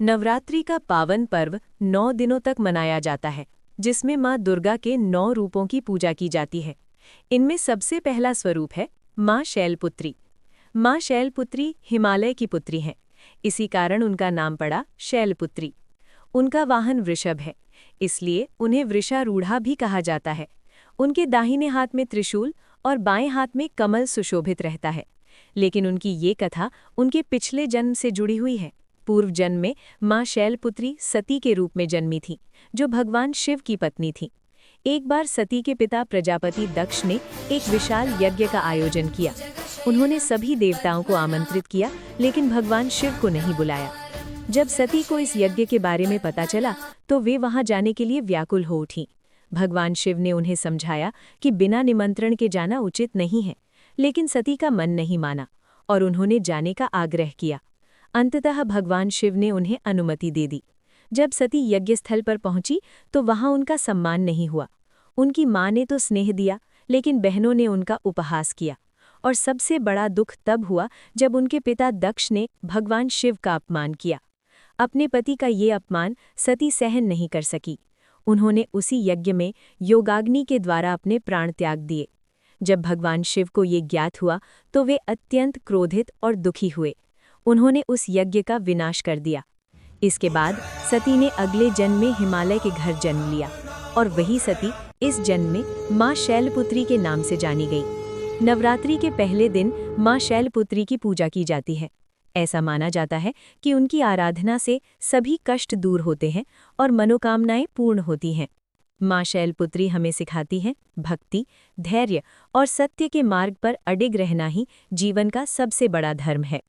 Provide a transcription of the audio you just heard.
नवरात्रि का पावन पर्व 9 दिनों तक मनाया जाता है, जिसमें माँ दुर्गा के 9 रूपों की पूजा की जाती है। इनमें सबसे पहला स्वरूप है माँ शैलपुत्री। माँ शैलपुत्री हिमालय की पुत्री हैं, इसी कारण उनका नाम पड़ा शैलपुत्री। उनका वाहन वृषभ है, इसलिए उन्हें वृषारूढ़ा भी कहा जाता है। उनके दाहिने हाथ में त्रिशूल और बाएं हाथ में कमल सुशोभित रहता है। लेकिन उनकी ये कथा उनके पिछले जन्म से जुड़ी हुई है। पूर्व जन्म में माँ शैलपुत्री सती के रूप में जन्मी थी, जो भगवान शिव की पत्नी थी। एक बार सती के पिता प्रजापति दक्ष ने एक विशाल यज्ञ का आयोजन किया। उन्होंने सभी देवताओं को आमंत्रित किया, लेकिन भगवान शिव को नहीं बुलाया। जब सती को इस यज्ञ के बारे में पता चला, तो वे वहां जाने के लिए व्याकुल हो उठीं। भगवान शिव ने उन्हें समझाया कि बिना निमंत्रण के जाना उचित नहीं है, लेकिन सती का मन नहीं माना और उन्होंने जाने का आग्रह किया। अंततः भगवान शिव ने उन्हें अनुमति दे दी। जब सती यज्ञस्थल पर पहुंची तो वहां उनका सम्मान नहीं हुआ। उनकी मां ने तो स्नेह दिया, लेकिन बहनों ने उनका उपहास किया। और सबसे बड़ा दुख तब हुआ जब उनके पिता दक्ष ने भगवान शिव का अपमान किया। अपने पति का ये अपमान सती सहन नहीं कर सकी। उन्होंने उसी यज्ञ में योगाग्नि के द्वारा अपने प्राण त्याग दिए। जब भगवान शिव को ये ज्ञात हुआ तो वे अत्यंत क्रोधित और दुखी हुए। उन्होंने उस यज्ञ का विनाश कर दिया। इसके बाद सती ने अगले जन्म में हिमालय के घर जन्म लिया और वही सती इस जन्म में माँ शैलपुत्री के नाम से जानी गई। नवरात्रि के पहले दिन माँ शैलपुत्री की पूजा की जाती है। ऐसा माना जाता है कि उनकी आराधना से सभी कष्ट दूर होते हैं और मनोकामनाएं पूर्ण होती हैं। माँ शैलपुत्री हमें सिखाती हैं भक्ति, धैर्य और सत्य के मार्ग पर अडिग रहना ही जीवन का सबसे बड़ा धर्म है।